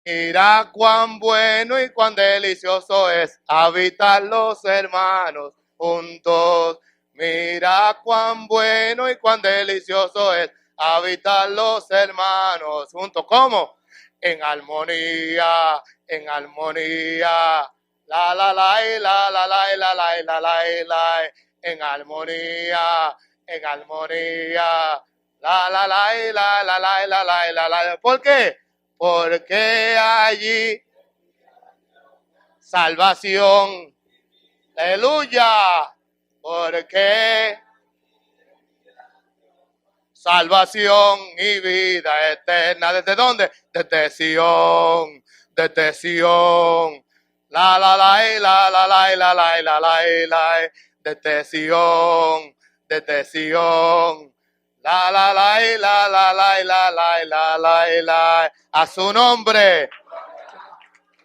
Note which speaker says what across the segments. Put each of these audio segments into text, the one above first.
Speaker 1: Mira cuán bueno y cuán delicioso es habitar los hermanos juntos. Mira cuán bueno y cuán delicioso es habitar los hermanos juntos. ¿Cómo? En armonía, en armonía. La, en armonía, en armonía. ¿Por qué? Porque allí salvación, aleluya, porque salvación y vida eterna, ¿desde dónde? Desde Sion, desde Sion, desde Sion, desde Sion, a su nombre.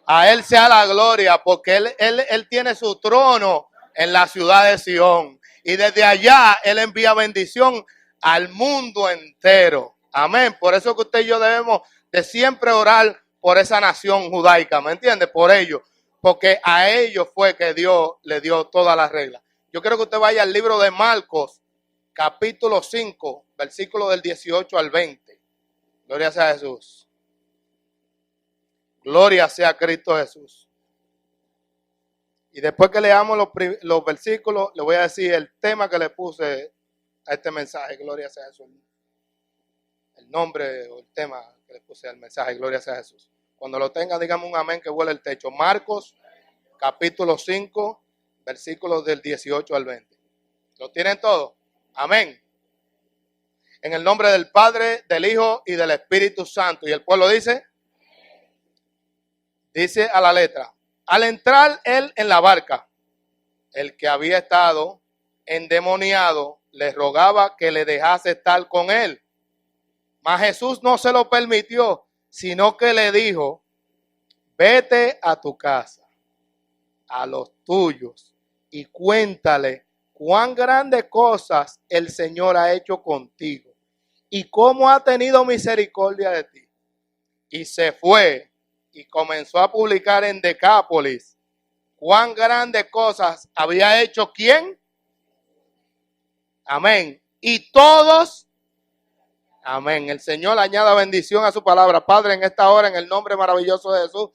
Speaker 1: A él sea la gloria, porque él tiene su trono en la ciudad de Sion. Y desde allá él envía bendición al mundo entero. Amén. Por eso que usted y yo debemos de siempre orar por esa nación judaica. ¿Me entiende? Por ellos. Porque a ellos fue que Dios le dio todas las reglas. Yo quiero que usted vaya al libro de Marcos, capítulo 5, versículo del 18 al 20. Gloria sea a Jesús. Gloria sea a Cristo Jesús. Y después que leamos los versículos, le voy a decir el tema que le puse a este mensaje. Gloria sea a Jesús. El nombre o el tema que le puse al mensaje. Gloria sea a Jesús. Cuando lo tengan, dígame un amén que vuele el techo. Marcos, capítulo 5, versículos del 18 al 20. ¿Lo tienen todos? Amén. En el nombre del Padre, del Hijo y del Espíritu Santo. Y el pueblo dice a la letra. Al entrar él en la barca, el que había estado endemoniado le rogaba que le dejase estar con él. Mas Jesús no se lo permitió, sino que le dijo, vete a tu casa, a los tuyos, y cuéntale cuán grandes cosas el Señor ha hecho contigo y cómo ha tenido misericordia de ti. Y se fue y comenzó a publicar en Decápolis cuán grandes cosas había hecho ¿quién? Amén. Y todos, amén. El Señor añada bendición a su palabra. Padre, en esta hora, en el nombre maravilloso de Jesús,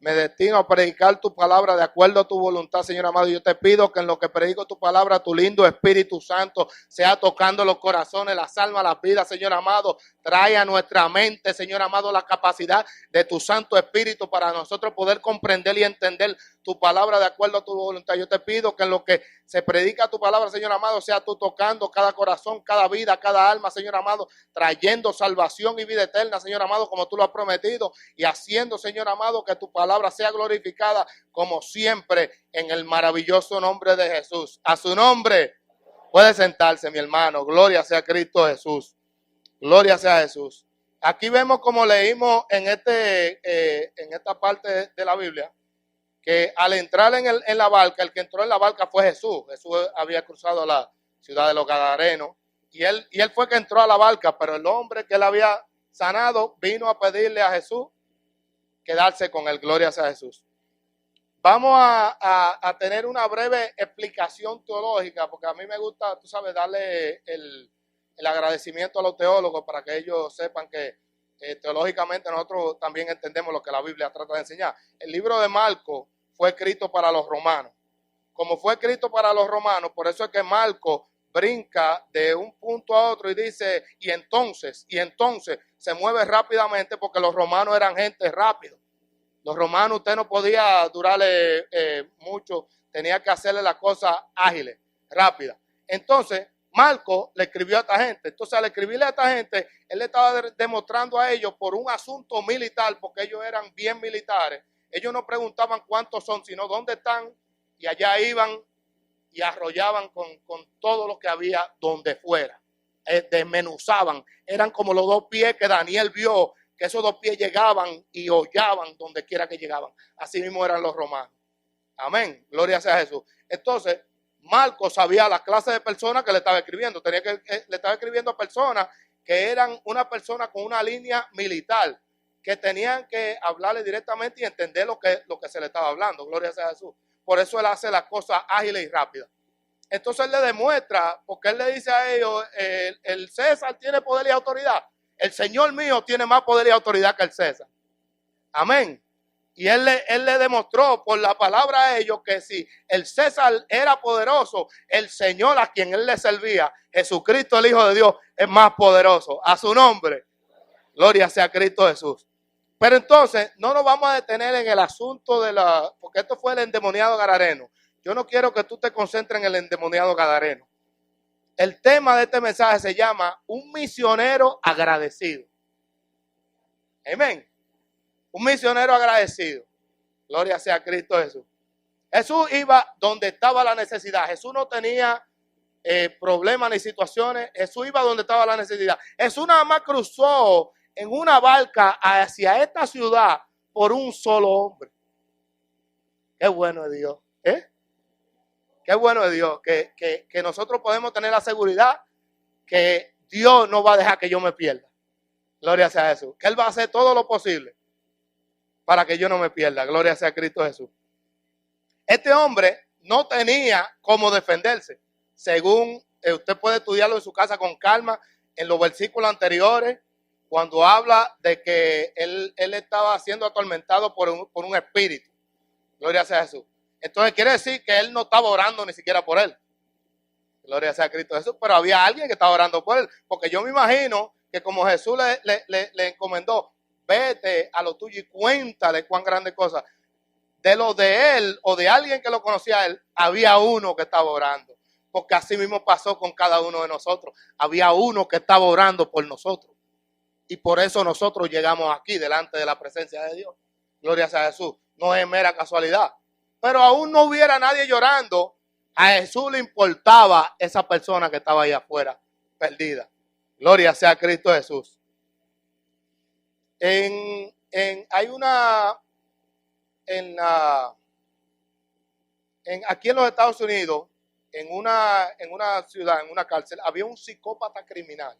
Speaker 1: me destino a predicar tu palabra de acuerdo a tu voluntad, Señor amado. Yo te pido que en lo que predico tu palabra, tu lindo Espíritu Santo sea tocando los corazones, las almas, las vidas, Señor amado. Trae a nuestra mente, Señor amado, la capacidad de tu Santo Espíritu para nosotros poder comprender y entender tu palabra de acuerdo a tu voluntad. Yo te pido que en lo que se predica tu palabra, Señor amado, sea tú tocando cada corazón, cada vida, cada alma, Señor amado, trayendo salvación y vida eterna, Señor amado, como tú lo has prometido, y haciendo, Señor amado, que tu palabra sea glorificada como siempre en el maravilloso nombre de Jesús. A su nombre puede sentarse, mi hermano. Gloria sea a Cristo Jesús. Gloria sea a Jesús. Aquí vemos como leímos en esta parte de la Biblia, que al entrar en la barca, el que entró en la barca fue Jesús. Jesús había cruzado la ciudad de los Gadarenos y él fue que entró a la barca, pero el hombre que él había sanado vino a pedirle a Jesús quedarse con él. Gloria sea a Jesús. Vamos a tener una breve explicación teológica, porque a mí me gusta, tú sabes, darle el agradecimiento a los teólogos para que ellos sepan que teológicamente nosotros también entendemos lo que la Biblia trata de enseñar. El libro de Marcos fue escrito para los romanos. Como fue escrito para los romanos, por eso es que Marcos brinca de un punto a otro y dice, y entonces, se mueve rápidamente porque los romanos eran gente rápida. Los romanos usted no podía durarle mucho, tenía que hacerle las cosas ágiles, rápidas. Entonces, Marcos le escribió a esta gente. Entonces, al escribirle a esta gente, él le estaba demostrando a ellos por un asunto militar, porque ellos eran bien militares. Ellos no preguntaban cuántos son, sino dónde están, y allá iban y arrollaban con todo lo que había donde fuera. Desmenuzaban. Eran como los dos pies que Daniel vio, que esos dos pies llegaban y hollaban donde quiera que llegaban. Así mismo eran los romanos. Amén. Gloria sea a Jesús. Entonces, Marcos sabía la clase de personas que le estaba escribiendo. Le estaba escribiendo a personas que eran una persona con una línea militar. que tenían que hablarle directamente y entender lo que se le estaba hablando. Gloria sea a Jesús. Por eso él hace las cosas ágiles y rápidas. Entonces él le demuestra, porque él le dice a ellos, el César tiene poder y autoridad. El Señor mío tiene más poder y autoridad que el César. Amén. Y él le demostró por la palabra a ellos que si el César era poderoso, el Señor a quien él le servía, Jesucristo el Hijo de Dios, es más poderoso. A su nombre, gloria sea a Cristo Jesús. Pero entonces, no nos vamos a detener en el asunto porque esto fue el endemoniado gadareno. Yo no quiero que tú te concentres en el endemoniado gadareno. El tema de este mensaje se llama un misionero agradecido. Amén. Un misionero agradecido. Gloria sea a Cristo Jesús. Jesús iba donde estaba la necesidad. Jesús no tenía problemas ni situaciones. Jesús iba donde estaba la necesidad. Jesús nada más cruzó en una barca hacia esta ciudad por un solo hombre. Qué bueno es Dios. Qué bueno es Dios. Que nosotros podemos tener la seguridad que Dios no va a dejar que yo me pierda. Gloria sea a Jesús. Que Él va a hacer todo lo posible para que yo no me pierda. Gloria sea a Cristo Jesús. Este hombre no tenía cómo defenderse. Según usted puede estudiarlo en su casa con calma, en los versículos anteriores, cuando habla de que él estaba siendo atormentado por un espíritu. Gloria sea a Jesús. Entonces quiere decir que él no estaba orando ni siquiera por él. Gloria sea a Cristo Jesús. Pero había alguien que estaba orando por él. Porque yo me imagino que como Jesús le encomendó, vete a lo tuyo y cuéntale cuán grande cosa. De lo de él o de alguien que lo conocía a él, había uno que estaba orando. Porque así mismo pasó con cada uno de nosotros. Había uno que estaba orando por nosotros. Y por eso nosotros llegamos aquí delante de la presencia de Dios. Gloria sea a Jesús. No es mera casualidad. Pero aún no hubiera nadie llorando. A Jesús le importaba esa persona que estaba ahí afuera, perdida. Gloria sea a Cristo Jesús. Aquí en los Estados Unidos, en una ciudad, en una cárcel, había un psicópata criminal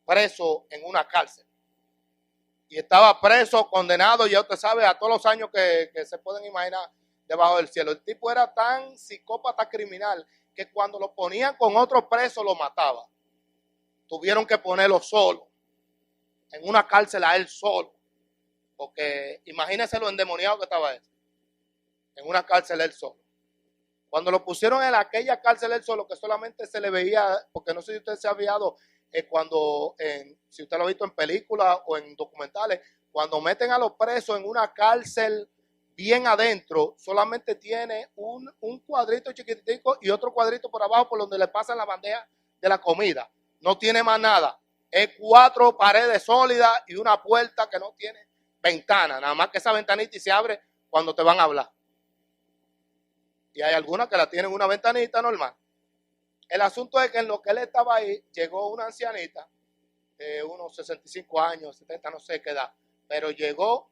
Speaker 1: preso en una cárcel. Y estaba preso, condenado, ya usted sabe, a todos los años que se pueden imaginar debajo del cielo. El tipo era tan psicópata criminal que cuando lo ponían con otro preso lo mataba. Tuvieron que ponerlo solo, en una cárcel a él solo. Porque imagínese lo endemoniado que estaba él. En una cárcel él solo. Cuando lo pusieron en aquella cárcel él solo, que solamente se le veía, porque no sé si usted se ha fijado, si usted lo ha visto en películas o en documentales, cuando meten a los presos en una cárcel bien adentro, solamente tiene un cuadrito chiquitico y otro cuadrito por abajo por donde le pasan la bandeja de la comida. No tiene más nada. Es 4 paredes sólidas y una puerta que no tiene ventana. Nada más que esa ventanita y se abre cuando te van a hablar. Y hay algunas que la tienen una ventanita normal. El asunto es que en lo que él estaba ahí, llegó una ancianita, unos 65 años, 70, no sé qué edad, pero llegó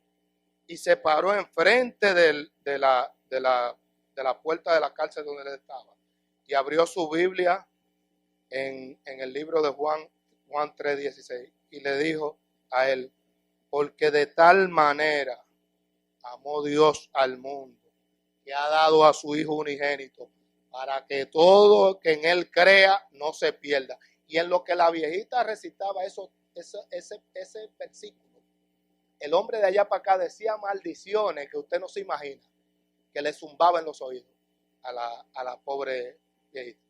Speaker 1: y se paró enfrente de la puerta de la cárcel donde él estaba. Y abrió su Biblia en el libro de Juan 3:16 y le dijo a él, porque de tal manera amó Dios al mundo, que ha dado a su Hijo unigénito, para que todo que en él crea no se pierda. Y en lo que la viejita recitaba ese versículo, el hombre de allá para acá decía maldiciones que usted no se imagina, que le zumbaba en los oídos a la pobre viejita.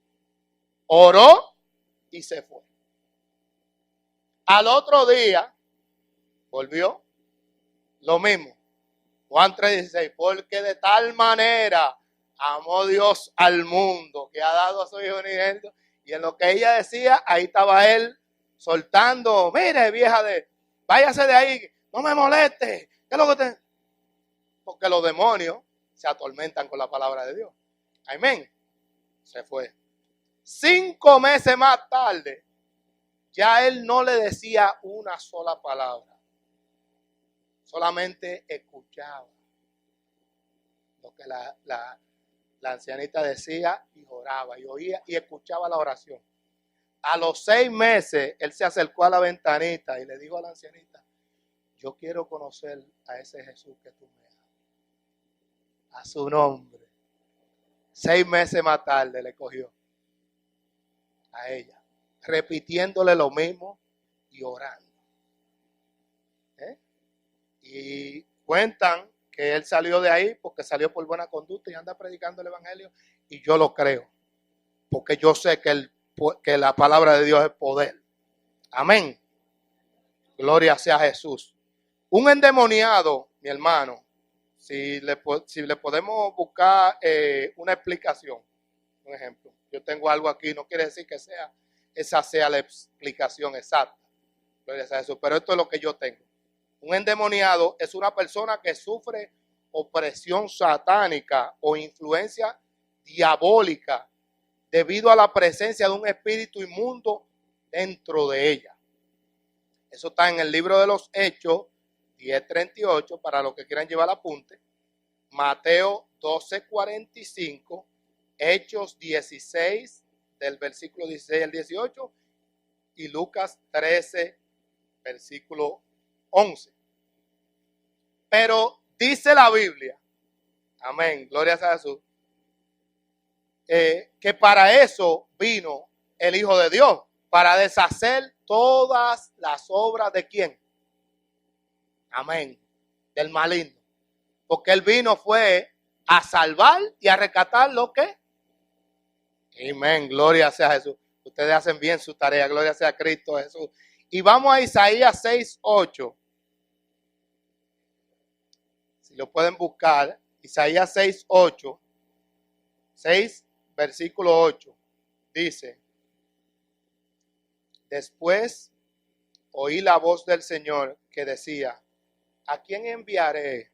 Speaker 1: Oró y se fue. Al otro día volvió, lo mismo. Juan 3:16, porque de tal manera amó Dios al mundo que ha dado a su Hijo unigénito. Y en lo que ella decía, ahí estaba él soltando, mire vieja váyase de ahí, no me moleste. ¿Qué es lo que te...? Porque los demonios se atormentan con la palabra de Dios. Amén. Se fue. 5 meses más tarde, ya él no le decía una sola palabra. Solamente escuchaba lo que la ancianita decía y oraba y oía y escuchaba la oración. A los 6 meses, él se acercó a la ventanita y le dijo a la ancianita, yo quiero conocer a ese Jesús que tú me amas. A su nombre. 6 meses más tarde le cogió a ella, repitiéndole lo mismo y orando. Y cuentan que él salió de ahí porque salió por buena conducta y anda predicando el evangelio, y yo lo creo, porque yo sé que la palabra de Dios es poder. Amén. Gloria sea a Jesús. Un endemoniado, mi hermano, si le podemos buscar una explicación, un ejemplo. Yo tengo algo aquí, no quiere decir que esa sea la explicación exacta. Gloria sea a Jesús, pero esto es lo que yo tengo. Un endemoniado es una persona que sufre opresión satánica o influencia diabólica debido a la presencia de un espíritu inmundo dentro de ella. Eso está en el libro de los Hechos 10:38 para los que quieran llevar apunte. Mateo 12:45, Hechos 16 del versículo 16 al 18 y Lucas 13 versículo 11. Pero dice la Biblia, amén, gloria a Jesús, que para eso vino el Hijo de Dios, para deshacer todas las obras de ¿quién? Amén, del maligno. Porque él vino fue a salvar y a rescatar lo que. Amén, gloria sea a Jesús. Ustedes hacen bien su tarea, gloria sea a Cristo Jesús. Y vamos a Isaías 6:8. Si lo pueden buscar, Isaías 6:8, 6, versículo 8, dice: después oí la voz del Señor que decía, ¿a quién enviaré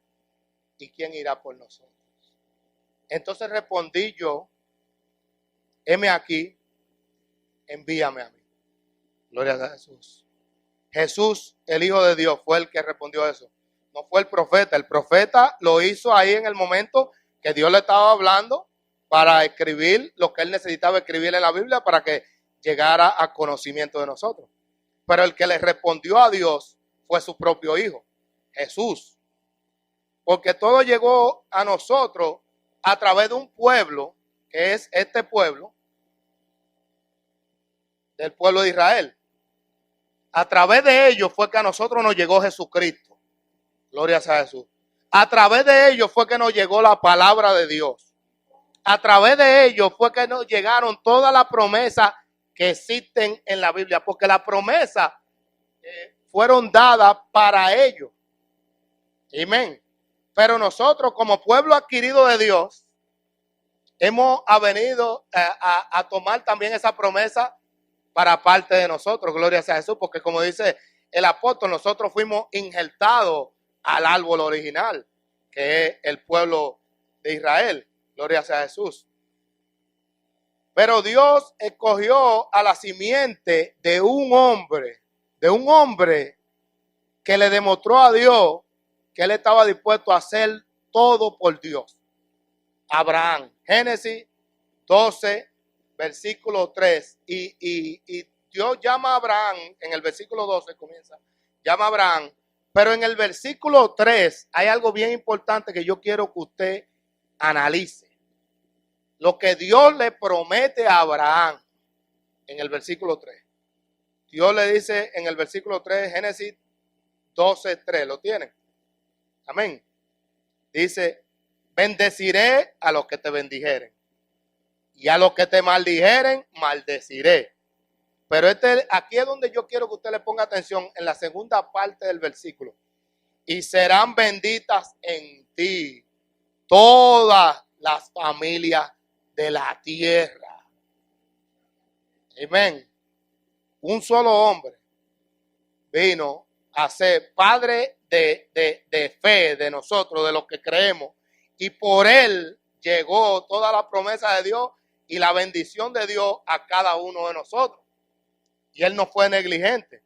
Speaker 1: y quién irá por nosotros? Entonces respondí yo, heme aquí, envíame a mí. Gloria a Jesús. Jesús, el Hijo de Dios, fue el que respondió eso. No fue el profeta. El profeta lo hizo ahí en el momento que Dios le estaba hablando para escribir lo que él necesitaba escribir en la Biblia para que llegara a conocimiento de nosotros. Pero el que le respondió a Dios fue su propio Hijo, Jesús. Porque todo llegó a nosotros a través de un pueblo, que es este pueblo, del pueblo de Israel. A través de ellos fue que a nosotros nos llegó Jesucristo. Gloria a Jesús. A través de ellos fue que nos llegó la palabra de Dios. A través de ellos fue que nos llegaron todas las promesas que existen en la Biblia. Porque las promesas fueron dadas para ellos. Amén. Pero nosotros como pueblo adquirido de Dios, hemos venido a tomar también esa promesa para parte de nosotros. Gloria sea a Jesús. Porque como dice el apóstol, nosotros fuimos injertados al árbol original, que es el pueblo de Israel. Gloria sea a Jesús. Pero Dios escogió a la simiente de un hombre que le demostró a Dios que él estaba dispuesto a hacer todo por Dios. Abraham. Génesis 12, versículo 3. Y Dios llama a Abraham, en el versículo 12 comienza, llama a Abraham. Pero en el versículo 3 hay algo bien importante que yo quiero que usted analice. Lo que Dios le promete a Abraham en el versículo 3. Dios le dice en el versículo 3, Génesis 12:3. ¿Lo tienen? Amén. Dice, bendeciré a los que te bendijeren y a los que te maldijeren, maldeciré. Pero aquí es donde yo quiero que usted le ponga atención en la segunda parte del versículo. Y serán benditas en ti todas las familias de la tierra. Amén. Un solo hombre vino a ser padre de fe de nosotros, de los que creemos. Y por él llegó toda la promesa de Dios y la bendición de Dios a cada uno de nosotros. Y él no fue negligente.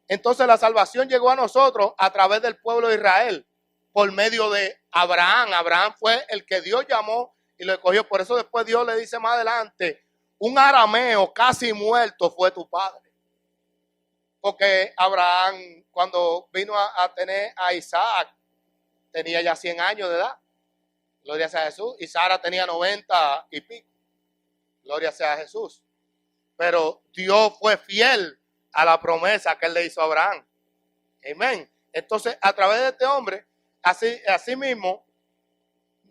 Speaker 1: Entonces la salvación llegó a nosotros a través del pueblo de Israel, por medio de Abraham. Abraham fue el que Dios llamó y lo escogió. Por eso después Dios le dice más adelante, un arameo casi muerto fue tu padre. Porque Abraham, cuando vino a tener a Isaac, tenía ya 100 años de edad. Gloria sea a Jesús. Y Sara tenía 90 y pico. Gloria sea a Jesús. Pero Dios fue fiel a la promesa que él le hizo a Abraham. Amén. Entonces, a través de este hombre, así mismo,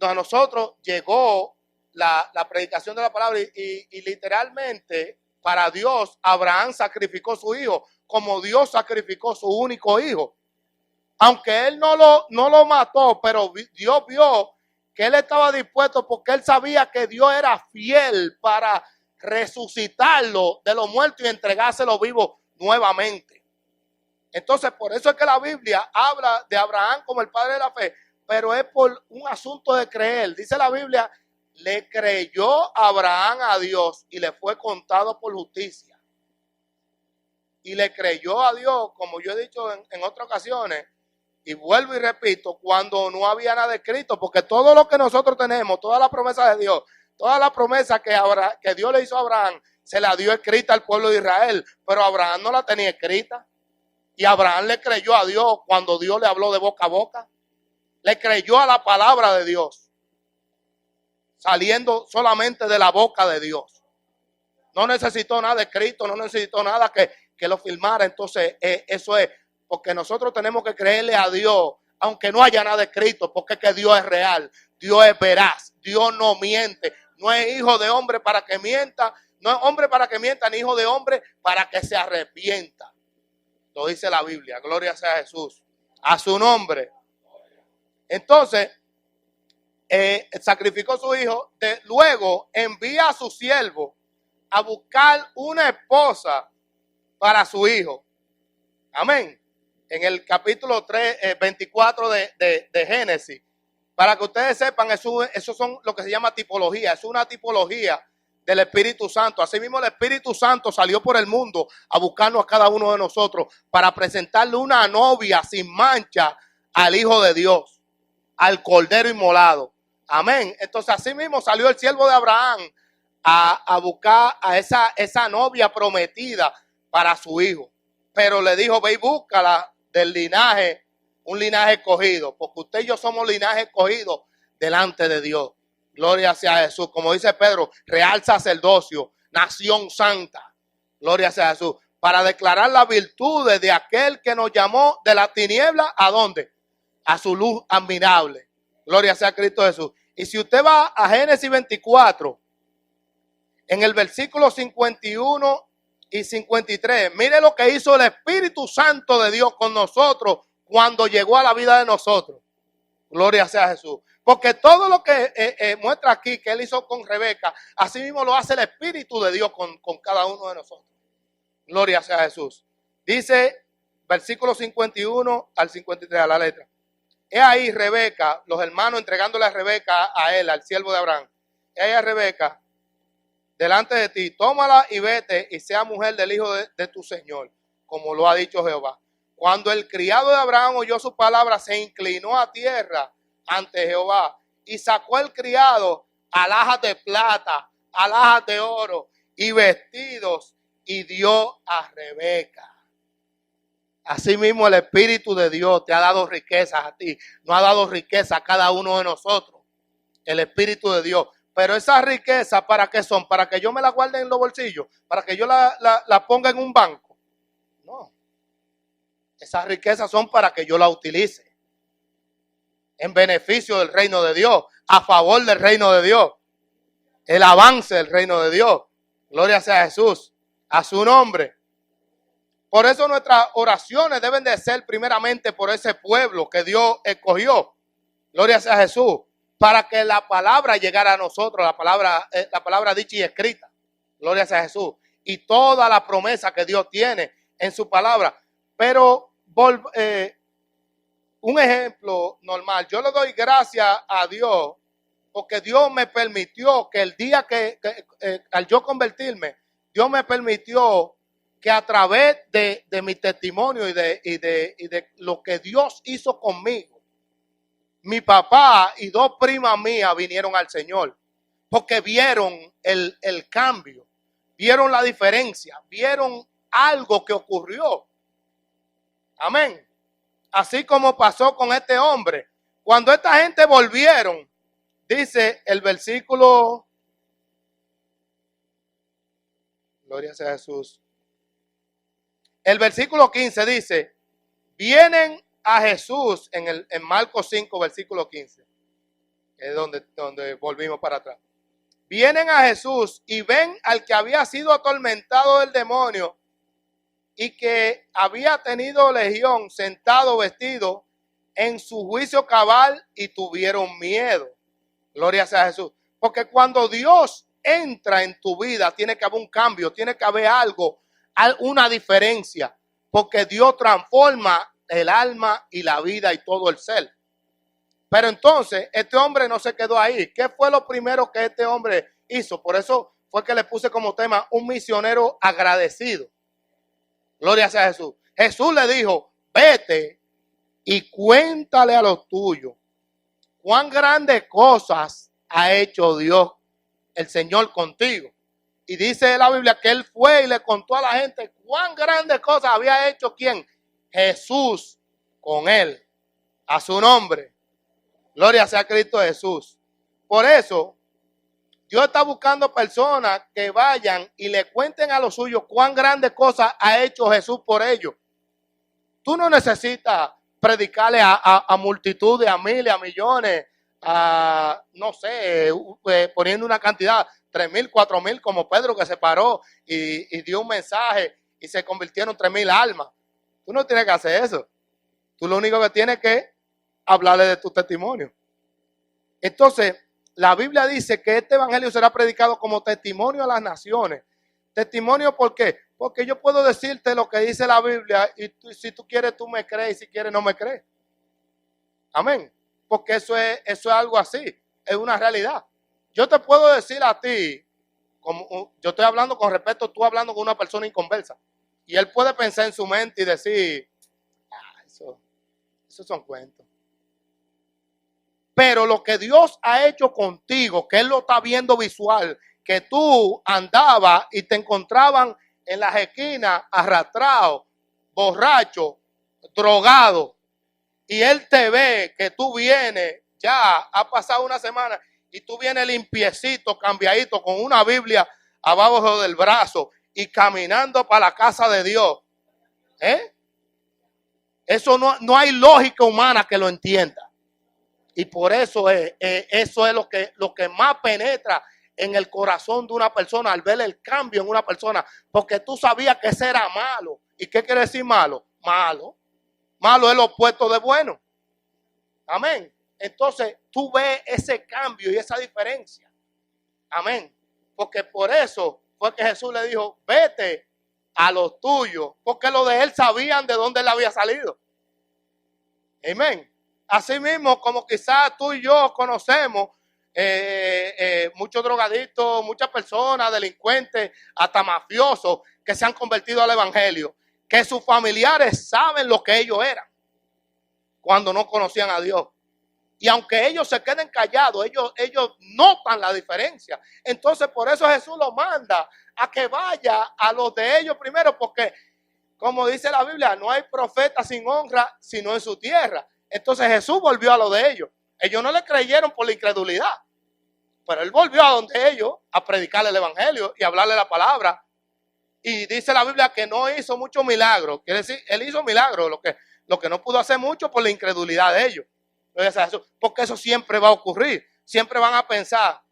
Speaker 1: a nosotros llegó la predicación de la palabra y literalmente para Dios, Abraham sacrificó su hijo como Dios sacrificó su único hijo. Aunque él no lo mató, pero Dios vio que él estaba dispuesto porque él sabía que Dios era fiel para resucitarlo de los muertos y entregárselo vivo nuevamente. Entonces, por eso es que la Biblia habla de Abraham como el padre de la fe, pero es por un asunto de creer. Dice la Biblia, le creyó Abraham a Dios y le fue contado por justicia. Y le creyó a Dios, como yo he dicho en otras ocasiones, y vuelvo y repito, cuando no había nada escrito, porque todo lo que nosotros tenemos, toda la promesa de Dios, toda la promesa que Dios le hizo a Abraham, se la dio escrita al pueblo de Israel, pero Abraham no la tenía escrita. Y Abraham le creyó a Dios cuando Dios le habló de boca a boca. Le creyó a la palabra de Dios, saliendo solamente de la boca de Dios. No necesitó nada escrito, no necesitó nada que lo firmara. Entonces, eso es, porque nosotros tenemos que creerle a Dios, aunque no haya nada escrito, porque es que Dios es real, Dios es veraz, Dios no miente, no es hijo de hombre para que mienta, no es hombre para que mienta, ni hijo de hombre para que se arrepienta. Lo dice la Biblia, gloria sea a Jesús, a su nombre. Entonces, sacrificó a su hijo, luego envía a su siervo a buscar una esposa para su hijo. Amén. En el capítulo 3, 24 de Génesis. Para que ustedes sepan, eso son lo que se llama tipología. Es una tipología del Espíritu Santo. Asimismo, el Espíritu Santo salió por el mundo a buscarnos a cada uno de nosotros para presentarle una novia sin mancha al Hijo de Dios, al Cordero inmolado. Amén. Entonces, asimismo salió el siervo de Abraham a buscar a esa novia prometida para su hijo. Pero le dijo, ve y búscala del linaje, un linaje escogido, porque usted y yo somos linaje escogido delante de Dios. Gloria sea a Jesús. Como dice Pedro, real sacerdocio, nación santa. Gloria sea a Jesús. Para declarar las virtudes de aquel que nos llamó de la tiniebla, ¿a dónde? A su luz admirable. Gloria sea a Cristo Jesús. Y si usted va a Génesis 24, en el versículo 51 y 53, mire lo que hizo el Espíritu Santo de Dios con nosotros cuando llegó a la vida de nosotros. Gloria sea a Jesús. Porque todo lo que muestra aquí que él hizo con Rebeca, así mismo lo hace el Espíritu de Dios con cada uno de nosotros. Gloria sea a Jesús. Dice, versículo 51 al 53, a la letra. He ahí Rebeca, los hermanos entregándole a Rebeca a él, al siervo de Abraham. He ahí a Rebeca, delante de ti, tómala y vete y sea mujer del hijo de tu Señor, como lo ha dicho Jehová. Cuando el criado de Abraham oyó su palabra, se inclinó a tierra ante Jehová y sacó el criado alhajas de plata, alhajas de oro y vestidos y dio a Rebeca. Asimismo, el Espíritu de Dios te ha dado riquezas a ti, no ha dado riqueza a cada uno de nosotros. El Espíritu de Dios. Pero esas riquezas, ¿para qué son? ¿Para que yo me las guarde en los bolsillos? ¿Para que yo la ponga en un banco? No. Esas riquezas son para que yo las utilice en beneficio del reino de Dios, a favor del reino de Dios, el avance del reino de Dios. Gloria sea a Jesús, a su nombre. Por eso nuestras oraciones deben de ser primeramente por ese pueblo que Dios escogió. Gloria sea a Jesús. Para que la palabra llegara a nosotros, la palabra dicha y escrita. Gloria sea a Jesús. Y toda la promesa que Dios tiene en su palabra. Pero un ejemplo normal. Yo le doy gracias a Dios porque Dios me permitió que el día al yo convertirme, Dios me permitió que a través de mi testimonio y de lo que Dios hizo conmigo, mi papá y dos primas mías vinieron al Señor porque vieron el cambio, vieron la diferencia, vieron algo que ocurrió. Amén. Así como pasó con este hombre. Cuando esta gente volvieron, dice el versículo, gloria sea Jesús. El versículo 15 dice, vienen a Jesús en Marcos 5, versículo 15. Es donde volvimos para atrás. Vienen a Jesús y ven al que había sido atormentado del demonio y que había tenido legión, sentado, vestido en su juicio cabal, y tuvieron miedo. Gloria sea a Jesús. Porque cuando Dios entra en tu vida, tiene que haber un cambio, tiene que haber algo, una diferencia. Porque Dios transforma el alma y la vida y todo el ser. Pero entonces, este hombre no se quedó ahí. ¿Qué fue lo primero que este hombre hizo? Por eso fue que le puse como tema un misionero agradecido. Gloria sea a Jesús. Jesús le dijo, vete y cuéntale a los tuyos cuán grandes cosas ha hecho Dios, el Señor, contigo. Y dice la Biblia que él fue y le contó a la gente cuán grandes cosas había hecho ¿quién? Jesús con él. A su nombre. Gloria sea a Cristo Jesús. Por eso, Dios está buscando personas que vayan y le cuenten a los suyos cuán grandes cosas ha hecho Jesús por ellos. Tú no necesitas predicarle a multitudes, a miles, a millones, a, no sé, poniendo una cantidad, 3,000, 4,000, como Pedro, que se paró y dio un mensaje y se convirtieron 3,000 almas. Tú no tienes que hacer eso. Tú lo único que tienes que hablarle de tu testimonio. Entonces, la Biblia dice que este evangelio será predicado como testimonio a las naciones. ¿Testimonio por qué? Porque yo puedo decirte lo que dice la Biblia y si tú quieres tú me crees y si quieres no me crees. Amén. Porque eso es algo así, es una realidad. Yo te puedo decir a ti, como yo estoy hablando con respeto, tú hablando con una persona inconversa. Y él puede pensar en su mente y decir, eso son cuentos. Pero lo que Dios ha hecho contigo, que Él lo está viendo visual, que tú andabas y te encontraban en las esquinas arrastrado, borracho, drogado, y Él te ve que tú vienes, ya ha pasado una semana, y tú vienes limpiecito, cambiadito, con una Biblia abajo del brazo y caminando para la casa de Dios. Eso no hay lógica humana que lo entienda. Y por eso eso es lo que más penetra en el corazón de una persona al ver el cambio en una persona. Porque tú sabías que ese era malo. ¿Y qué quiere decir malo? Malo. Malo es lo opuesto de bueno. Amén. Entonces tú ves ese cambio y esa diferencia. Amén. Porque por eso fue que Jesús le dijo, vete a los tuyos. Porque los de él sabían de dónde él había salido. Amén. Así mismo, como quizás tú y yo conocemos muchos drogadictos, muchas personas, delincuentes, hasta mafiosos que se han convertido al evangelio, que sus familiares saben lo que ellos eran cuando no conocían a Dios. Y aunque ellos se queden callados, ellos notan la diferencia. Entonces, por eso Jesús los manda a que vaya a los de ellos primero, porque, como dice la Biblia, no hay profeta sin honra, sino en su tierra. Entonces Jesús volvió a lo de ellos. Ellos no le creyeron por la incredulidad, pero Él volvió a donde ellos a predicarle el evangelio y hablarle la palabra. Y dice la Biblia que no hizo muchos milagros. Quiere decir, Él hizo milagros, lo que no pudo hacer mucho por la incredulidad de ellos. Porque eso siempre va a ocurrir. Siempre van a pensar,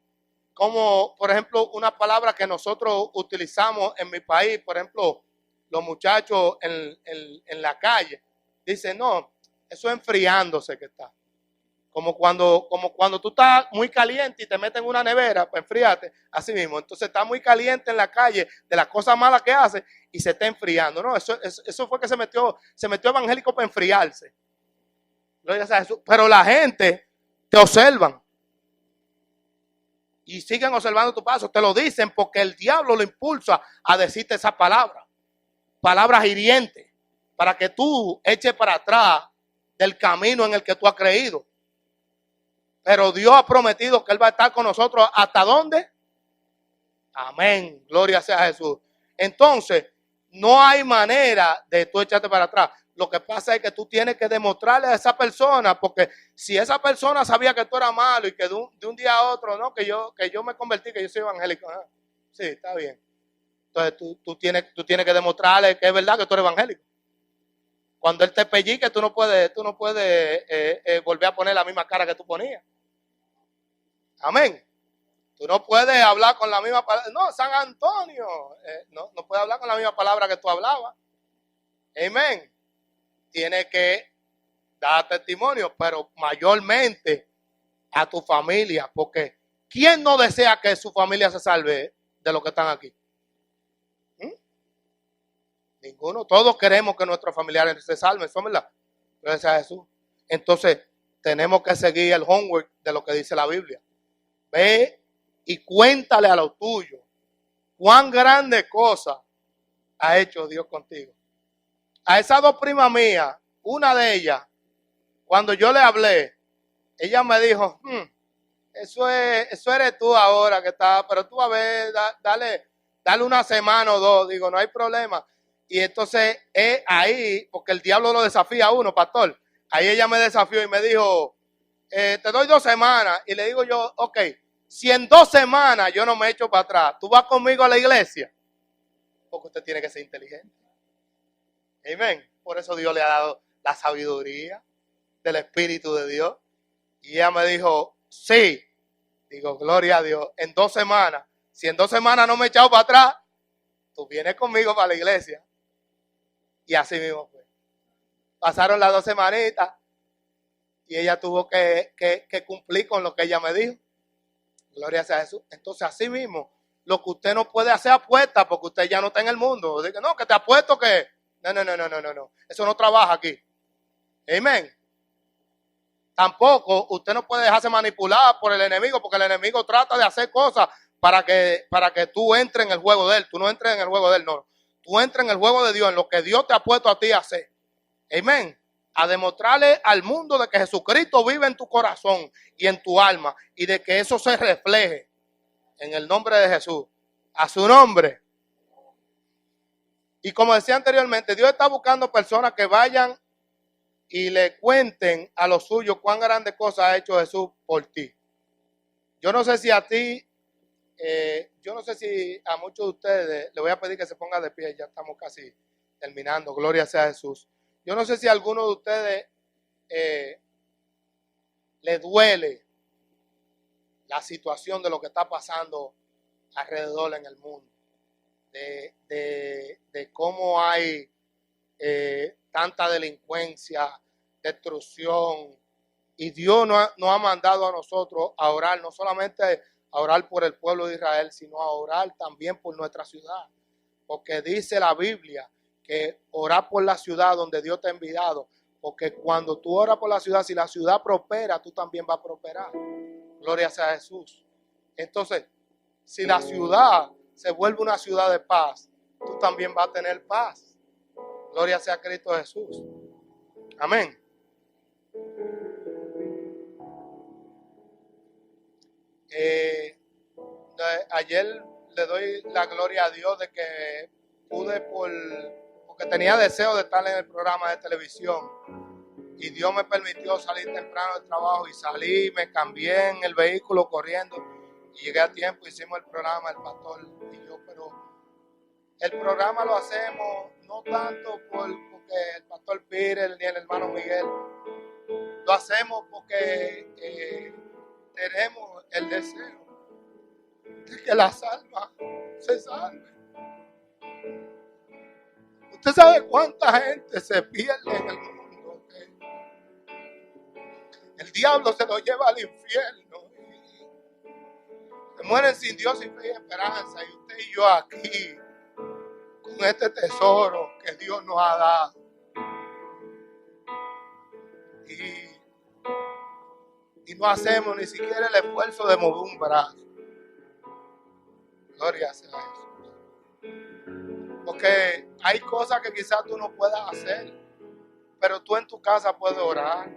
Speaker 1: como por ejemplo una palabra que nosotros utilizamos en mi país, por ejemplo, los muchachos en la calle, dicen, no, eso es enfriándose que está. Como cuando tú estás muy caliente y te meten en una nevera para enfriarte, así mismo. Entonces está muy caliente en la calle de las cosas malas que hace y se está enfriando. No, eso fue que se metió evangélico para enfriarse. Pero la gente te observan y siguen observando tu paso. Te lo dicen porque el diablo lo impulsa a decirte esas palabras hirientes, para que tú eches para atrás del camino en el que tú has creído. Pero Dios ha prometido que Él va a estar con nosotros. ¿Hasta dónde? Amén. Gloria sea a Jesús. Entonces, no hay manera de tú echarte para atrás. Lo que pasa es que tú tienes que demostrarle a esa persona, porque si esa persona sabía que tú eras malo y que de un día a otro, no, que yo me convertí, que yo soy evangélico. Ah, sí, está bien. Entonces tú tienes que demostrarle que es verdad que tú eres evangélico. Cuando él te pellique, tú no puedes volver a poner la misma cara que tú ponías. Amén. Tú no puedes hablar con la misma palabra. No, San Antonio. No puedes hablar con la misma palabra que tú hablabas. Amén. Tienes que dar testimonio, pero mayormente a tu familia. Porque ¿quién no desea que su familia se salve de los que están aquí? Ninguno. Todos queremos que nuestros familiares se salven. ¿Son verdad? Gracias a Jesús. Entonces, tenemos que seguir el homework de lo que dice la Biblia. Ve y cuéntale a los tuyos cuán grande cosa ha hecho Dios contigo. A esas dos primas mías, una de ellas, cuando yo le hablé, ella me dijo, eso eres tú ahora que está, pero tú a ver, dale una semana o dos, digo, no hay problema. Y entonces ahí, porque el diablo lo desafía a uno, pastor, ahí ella me desafió y me dijo, te doy 2 semanas, y le digo yo, ok, si en 2 semanas yo no me echo para atrás, ¿tú vas conmigo a la iglesia? Porque usted tiene que ser inteligente. Amén. Por eso Dios le ha dado la sabiduría del Espíritu de Dios. Y ella me dijo, sí. Digo, gloria a Dios. En 2 semanas, si en 2 semanas no me he echado para atrás, tú vienes conmigo para la iglesia. Y así mismo fue. Pasaron las 2 semanitas y ella tuvo que cumplir con lo que ella me dijo. Gloria sea a Jesús. Entonces, así mismo, lo que usted no puede hacer apuesta porque usted ya no está en el mundo. Dice, no, que te apuesto que... No. Eso no trabaja aquí. Amén. Tampoco usted no puede dejarse manipular por el enemigo, porque el enemigo trata de hacer cosas para que tú entres en el juego de él. Tú no entres en el juego de él, no. Tú entres en el juego de Dios, en lo que Dios te ha puesto a ti a hacer. Amén. A demostrarle al mundo de que Jesucristo vive en tu corazón y en tu alma, y de que eso se refleje en el nombre de Jesús. A su nombre. Y como decía anteriormente, Dios está buscando personas que vayan y le cuenten a los suyos cuán grandes cosas ha hecho Jesús por ti. Yo no sé si a ti, yo no sé si a muchos de ustedes, le voy a pedir que se pongan de pie, ya estamos casi terminando, gloria sea a Jesús. Yo no sé si a alguno de ustedes le duele la situación de lo que está pasando alrededor en el mundo, de cómo hay tanta delincuencia, destrucción, y Dios nos ha mandado a nosotros a orar, no solamente a orar por el pueblo de Israel, sino a orar también por nuestra ciudad, porque dice la Biblia que orar por la ciudad donde Dios te ha enviado, porque cuando tú oras por la ciudad, si la ciudad prospera, tú también vas a prosperar. Gloria sea a Jesús. Entonces, si la ciudad se vuelve una ciudad de paz, tú también vas a tener paz. Gloria sea a Cristo Jesús. Amén. Ayer le doy la gloria a Dios de que pude porque tenía deseo de estar en el programa de televisión y Dios me permitió salir temprano del trabajo y salí, me cambié en el vehículo corriendo y llegué a tiempo, hicimos el programa, el pastor y yo, pero el programa lo hacemos no tanto porque el pastor Pires ni el hermano Miguel, lo hacemos porque tenemos el deseo de que las almas se salven. ¿Usted sabe cuánta gente se pierde en el mundo? El diablo se lo lleva al infierno. Se mueren sin Dios, sin fe y esperanza. Y usted y yo aquí, con este tesoro que Dios nos ha dado. Y no hacemos ni siquiera el esfuerzo de mover un brazo. Gloria sea a Jesús. Porque hay cosas que quizás tú no puedas hacer, pero tú en tu casa puedes orar.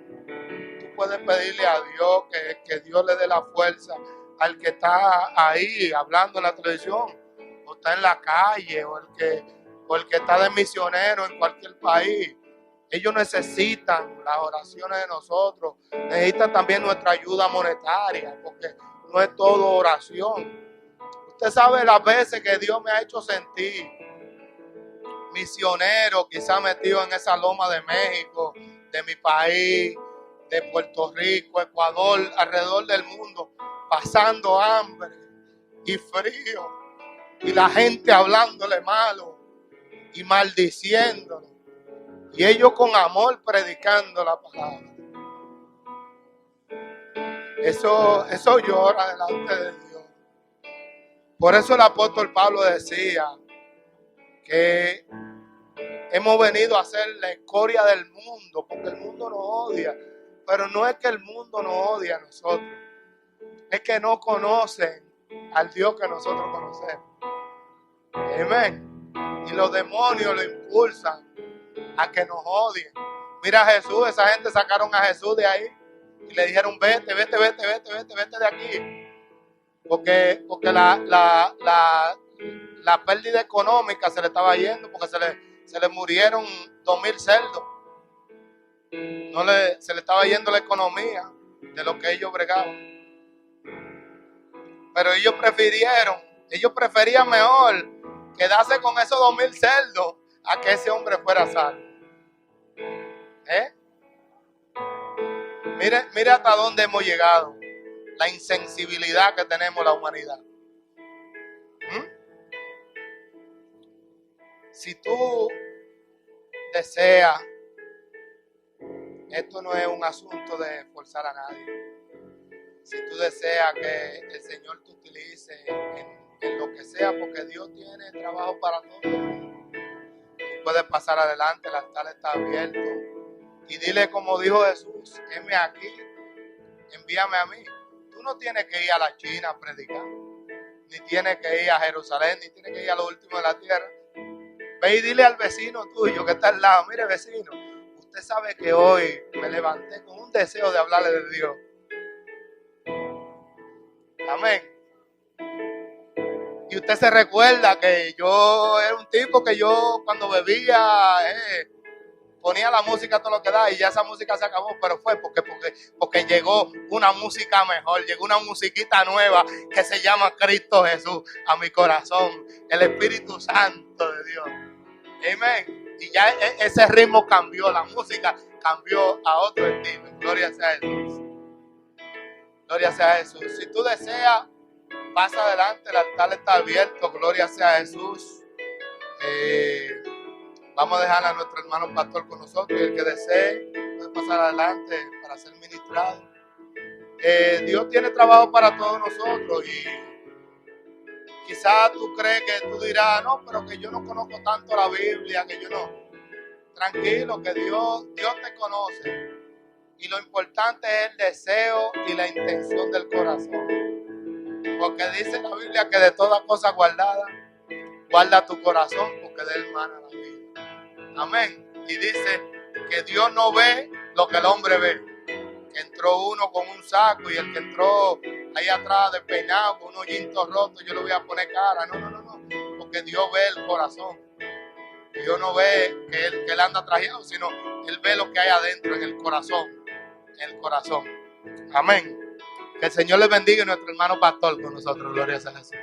Speaker 1: Tú puedes pedirle a Dios que Dios le dé la fuerza al que está ahí hablando en la televisión, o está en la calle, o el que está de misionero en cualquier país. Ellos necesitan las oraciones de nosotros, necesitan también nuestra ayuda monetaria, porque no es todo oración. Usted sabe las veces que Dios me ha hecho sentir misionero, quizás metido en esa loma de México, de mi país, de Puerto Rico, Ecuador, alrededor del mundo, pasando hambre y frío, y la gente hablándole malo y maldiciéndolo, y ellos con amor predicando la palabra. Eso llora delante de Dios. Por eso el apóstol Pablo decía que hemos venido a ser la escoria del mundo, porque el mundo nos odia. Pero no es que el mundo nos odie a nosotros, es que no conocen al Dios que nosotros conocemos. Amén. Y los demonios lo impulsan a que nos odien. Mira a Jesús, esa gente sacaron a Jesús de ahí y le dijeron vete de aquí. Porque la pérdida económica se le estaba yendo, porque se le murieron 2,000 cerdos. Se le estaba yendo la economía de lo que ellos bregaban. Pero ellos preferían mejor quedarse con esos 2,000 cerdos a que ese hombre fuera salvo. Mire hasta dónde hemos llegado. La insensibilidad que tenemos la humanidad. Si tú deseas, esto no es un asunto de forzar a nadie. Si tú deseas que el Señor te utilice en lo que sea, porque Dios tiene trabajo para todos, tú puedes pasar adelante, el altar está abierto. Y dile como dijo Jesús, heme aquí, envíame a mí. Tú no tienes que ir a la China a predicar, ni tienes que ir a Jerusalén, ni tienes que ir a lo último de la tierra. Ve y dile al vecino tuyo que está al lado, mire vecino, usted sabe que hoy me levanté con un deseo de hablarle de Dios. Amén. Y usted se recuerda que yo era un tipo que yo cuando bebía ponía la música todo lo que da y ya esa música se acabó, pero fue porque llegó una música mejor, llegó una musiquita nueva que se llama Cristo Jesús a mi corazón, el Espíritu Santo de Dios. Amén. Y ya ese ritmo cambió, la música cambió a otro estilo. Gloria sea a Jesús. Gloria sea a Jesús. Si tú deseas, pasa adelante, el altar está abierto. Gloria sea a Jesús. Vamos a dejar a nuestro hermano pastor con nosotros. Y el que desee puede pasar adelante para ser ministrado. Dios tiene trabajo para todos nosotros. Y quizás tú crees que tú dirás, no, pero que yo no conozco tanto la Biblia, que yo no. Tranquilo, que Dios te conoce. Y lo importante es el deseo y la intención del corazón. Porque dice la Biblia que de toda cosa guardada, guarda tu corazón, porque de él mana la vida. Amén. Y dice que Dios no ve lo que el hombre ve. Que entró uno con un saco y el que entró ahí atrás despeinado con unos hoyitos rotos, yo le voy a poner cara. No. Porque Dios ve el corazón. Dios no ve que él anda trajeado, sino él ve lo que hay adentro, en el corazón. En el corazón. Amén. Que el Señor les bendiga y nuestro hermano pastor con nosotros. Gloria a Jesús.